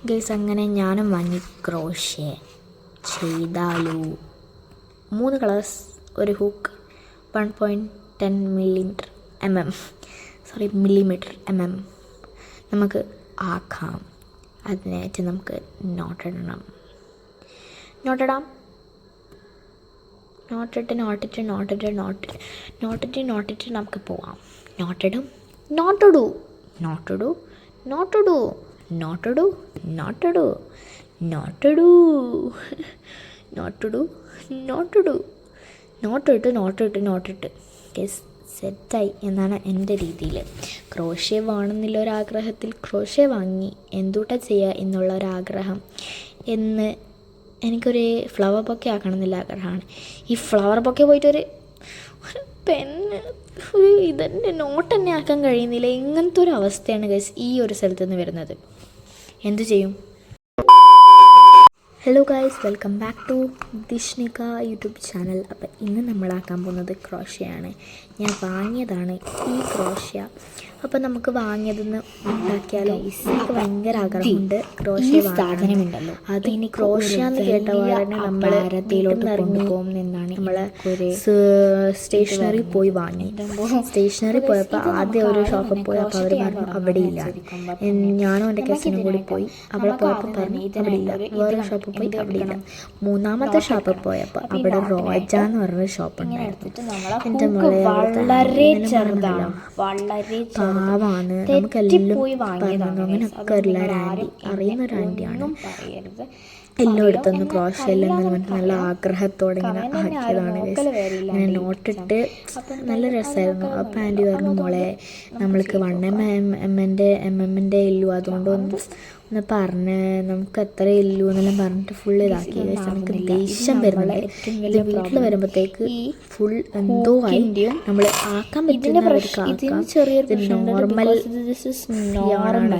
Guys അങ്ങനെ ഞാനും വാങ്ങി ക്രോഷ്യ ചെയ്താലോ. 3 കളേഴ്സ്, ഒരു ഹൂക്ക്, 1.10 മില്ലിമീറ്റർ നമുക്ക് ആക്കാം. അതിനായിട്ട് നമുക്ക് നോട്ടിടാം. നോട്ടിട്ട് നമുക്ക് പോവാം. നോട്ടിടൂ. നോട്ടിട്ട് സെറ്റായി എന്നാണ് എൻ്റെ രീതിയിൽ. ക്രോഷ്യ വേണമെന്നുള്ള ഒരാഗ്രഹത്തിൽ ക്രോഷ്യ വാങ്ങി എന്തുട്ടാ ചെയ്യുക എന്നുള്ള ഒരാഗ്രഹം എന്ന് എനിക്കൊരു ഫ്ലവർ ബൊക്കെ ആക്കണം എന്നുള്ള ആഗ്രഹമാണ്. ഈ ഫ്ലവർ ബൊക്കെ പോയിട്ടൊരു പെണ്ണ് ഇതെൻ്റെ നോട്ട് തന്നെ ആക്കാൻ കഴിയുന്നില്ല. ഇങ്ങനത്തെ ഒരു അവസ്ഥയാണ് ഗൈസ് ഈ ഒരു സ്ഥലത്ത് നിന്ന് വരുന്നത്. എന്തു ചെയ്യും? Hello guys, welcome back to Dishnika YouTube channel. അപ്പം ഇന്ന് നമ്മളാക്കാൻ പോകുന്നത് ക്രോഷ്യയാണ്. ഞാൻ വാങ്ങിയതാണ് ഈ ക്രോഷ്യ. അപ്പം നമുക്ക് വാങ്ങിയതെന്ന് ഉണ്ടാക്കിയാലോ? എനിക്ക് ഭയങ്കര ആഗ്രഹമുണ്ട് ക്രോഷ്യ സാധനമുണ്ടല്ലോ. അത് ഇനി ക്രോഷ്യ എന്ന് കേട്ട പോലെ നമ്മൾ വീട്ടിൽ ഇറങ്ങി എന്നാണ് നമ്മളെ സ്റ്റേഷനറി പോയി വാങ്ങി. സ്റ്റേഷനറി പോയപ്പോൾ ആദ്യം ഒരു ഷോപ്പിൽ പോയി. അപ്പോൾ അവർ പറഞ്ഞു അവിടെ ഇല്ല. ഞാനും എൻ്റെ കസിനും കൂടി പോയി. അവിടെ പോയപ്പോൾ പറഞ്ഞു അവിടെ ഇല്ല. വേറെ ഷോപ്പിൽ പോയി, അവിടെ ഇല്ല. മൂന്നാമത്തെ ഷോപ്പിൽ പോയപ്പോൾ അവിടെ റോജ എന്ന് പറഞ്ഞൊരു ഷോപ്പ് ഉണ്ടായിരുന്നു. എൻ്റെ മോളെ വളരെ ചെറുതാണ്, വളരെ പാവാണ്. നമുക്കെല്ലാം പറഞ്ഞു അങ്ങനെയൊക്കെ ഉള്ള ഒരു ആൻറ്റി, അറിയുന്ന ഒരു ആൻറ്റിയാണ്. എല്ലായിടത്തൊന്നും ക്രോഷ്യെല്ലാം നല്ല ആഗ്രഹത്തോടെ ഇങ്ങനെ ആക്കിയതാണ്. ഇങ്ങനെ നോട്ടിട്ട് നല്ല രസമായിരുന്നു. അപ്പം ആൻറ്റി പറഞ്ഞു, മോളെ നമ്മൾക്ക് 1 ഇല്ലു, അതുകൊണ്ട് ഒന്ന് പറഞ്ഞ് നമുക്ക് എത്ര ഇല്ലു എന്നെല്ലാം പറഞ്ഞിട്ട് ഫുൾ ഇതാക്കി. നമുക്ക് ദേഷ്യം വരുന്നുണ്ട്. ഇത് വീട്ടിൽ വരുമ്പോഴത്തേക്ക് ഫുൾ എന്തോ ആയി. നമ്മൾ ആക്കാൻ പറ്റുന്ന ചെറിയൊരു നോർമൽ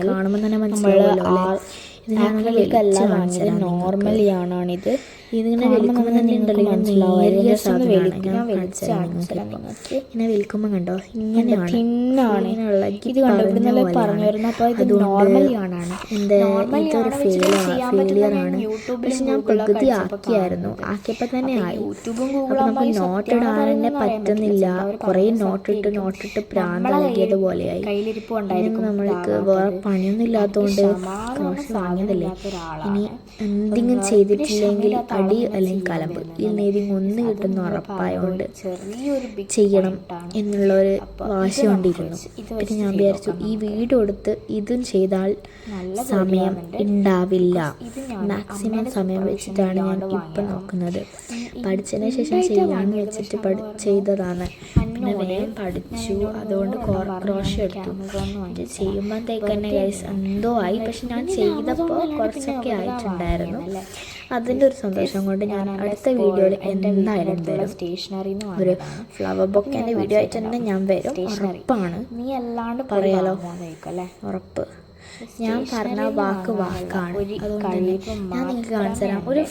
കാണുമ്പോൾ തന്നെ മനസ്സിലാവുമല്ലോ അല്ലേ? ഇത് ഞാൻ നോർമൽ യാണാണിത്. ഇതിങ്ങനെ വലിക്കുമ്പോൾ തന്നെ ഉണ്ടല്ലോ നേരിയ സാധനമാണ്. ഇങ്ങനെ വലിക്കുമ്പോൾ കണ്ടോ ഇങ്ങനെയാണ് ഇത് കണ്ടോ ഇവിടുന്ന് പറഞ്ഞു വരുന്നത്. അപ്പോൾ ഇത് നോർമൽ യാണാണ്. ഇതൊരു ഫെയിലിയറാണ്. പക്ഷെ ഞാൻ പകുതി ആക്കിയപ്പോൾ തന്നെ ആയി. അപ്പോൾ നമുക്ക് നോട്ടിടാൻ തന്നെ പറ്റുന്നില്ല. കുറേ നോട്ടിട്ട് പ്രാന്താക്കിയതുപോലെയായി. നമ്മൾക്ക് വേറെ പണിയൊന്നും ഇല്ലാത്തതുകൊണ്ട് ക്രോഷ്യ വാങ്ങിയതല്ലേ. ഇനി എന്തെങ്കിലും ചെയ്തിട്ടില്ലെങ്കിൽ അടി അല്ലെങ്കിൽ കലമ്പ് ഇതിനേതെങ്കിലും ഒന്ന് കിട്ടുന്ന ഉറപ്പായതുകൊണ്ട് ചെയ്യണം എന്നുള്ളൊരു വാശി കൊണ്ടിരുന്നു. പിന്നെ ഞാൻ വിചാരിച്ചു ഈ വീഡിയോ എടുത്ത് ഇതും ചെയ്താൽ സമയം ഉണ്ടാവില്ല. മാക്സിമം സമയം വെച്ചിട്ടാണ് ഞാൻ ഇപ്പം നോക്കുന്നത്. പഠിച്ചതിന് ശേഷം ചെയ്യാമെന്ന് വെച്ചിട്ട് ചെയ്തതാണ്. പിന്നെ വേഗം പഠിച്ചു, അതുകൊണ്ട് ക്രോഷ്യ എടുത്തു. ഇത് ചെയ്യുമ്പോഴത്തേക്ക് തന്നെ ഗൈസ് എന്തോ ആയി. പക്ഷെ ഞാൻ ചെയ്തപ്പോൾ കുറച്ചൊക്കെ ആയിട്ടുണ്ടായിരുന്നു. അതിൻ്റെ ഒരു സന്തോഷം കൊണ്ട് ഞാൻ അടുത്ത വീഡിയോയിൽ എന്തായാലും വരും. ഒരു ഫ്ലവർ ബൊക്കേൻ്റെ വീഡിയോ ആയിട്ട് തന്നെ ഞാൻ വരും, ഉറപ്പാണ്. നീ അല്ലാണ്ട് പറയാലോ, ഉറപ്പ്. ഞാൻ പറഞ്ഞ വാക്കാണ്. അതുകൊണ്ട് ഞാൻ നിങ്ങൾക്ക് കാണിച്ചു തരാം. ഒരു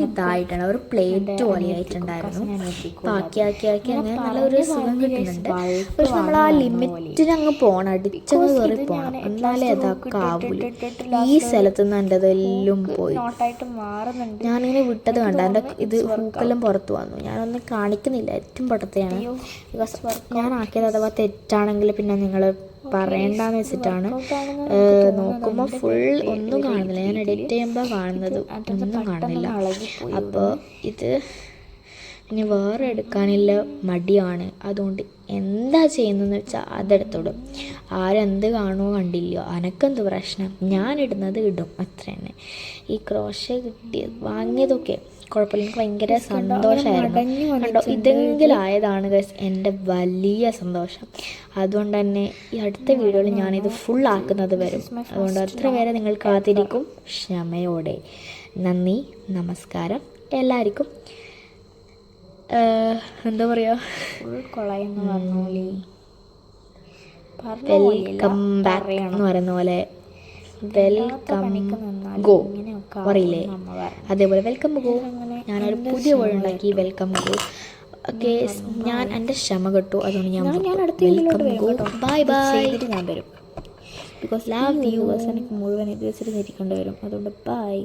ഇതായിട്ടാണ്, ഒരു പ്ലേറ്റ് പോലെ ആയിട്ടുണ്ടായിരുന്നു. അപ്പോൾ ആക്കി അങ്ങനെ നല്ലൊരു സുഖം കിട്ടുന്നുണ്ട്. പക്ഷെ നമ്മൾ ആ ലിമിറ്റിന് അങ്ങ് പോകണം, അടിച്ചങ്ങ് കയറി പോകണം, എന്നാലേ അതൊക്കെ ആവൂല. ഈ സ്ഥലത്ത് നിന്ന് എൻ്റെ അതെല്ലാം പോയി. ഞാനിങ്ങനെ വിട്ടത് കണ്ട എൻ്റെ ഇത് ഹൂക്കെല്ലാം പുറത്ത് വന്നു. ഞാനൊന്നും കാണിക്കുന്നില്ല, ഏറ്റവും പൊട്ടത്തെയാണ്. ഞാൻ ആക്കിയത് അഥവാ തെറ്റാണെങ്കിൽ പിന്നെ നിങ്ങൾ പറയണ്ടെന്ന് വെച്ചിട്ടാണ്. നോക്കുമ്പോൾ ഫുൾ ഒന്നും കാണുന്നില്ല. ഞാൻ എഡിറ്റ് ചെയ്യുമ്പോൾ കാണുന്നത് ഒന്നും കാണുന്നില്ല. അപ്പോൾ ഇത് ഇനി വേറെ എടുക്കാനുള്ള മടിയാണ്. അതുകൊണ്ട് എന്താ ചെയ്യുന്നതെന്ന് വെച്ചാൽ അതെടുത്തോടും. ആരെന്ത് കാണുമോ കണ്ടില്ലയോ, അനക്കെന്ത് പ്രശ്നം, ഞാനിടുന്നത് ഇടും, അത്ര തന്നെ. ഈ ക്രോഷ്യ വാങ്ങിയതൊക്കെ കുഴപ്പമില്ല, എനിക്ക് ഭയങ്കര സന്തോഷമായിരുന്നു. കണ്ടോ, ഇതെങ്കിലും ആയതാണ് ഗൈസ് എൻ്റെ വലിയ സന്തോഷം. അതുകൊണ്ട് തന്നെ ഈ അടുത്ത വീഡിയോയിൽ ഞാനിത് ഫുൾ ആക്കുന്നത് വരും. അതുകൊണ്ട് അത്ര വരെ നിങ്ങൾ കാത്തിരിക്കും ക്ഷമയോടെ. നന്ദി, നമസ്കാരം എല്ലാവർക്കും. എന്താ പറയുക, വെൽക്കം ബാക്ക് എന്ന് പറയുന്ന പോലെ വെൽക്കം ഗോ പറയില്ലേ, അതേപോലെ വെൽക്കം ഗോ. ഞാനൊരു പുതിയ വേർഡ് ഉണ്ടാക്കി, വെൽക്കം ഗോ. ഓക്കെ, ഞാൻ എൻ്റെ ക്ഷമ കെട്ടു. അതുകൊണ്ട് ഞാൻ വെൽക്കം ഗോ, ബൈ ബൈ. ഞാൻ വരും. ബിക്കോസ് യൂണിവേഴ്സ് എനിക്ക് മുഴുവൻ ഇത് വെച്ചിട്ട് ധരിക്കേണ്ടി വരും. അതുകൊണ്ട് ബൈ.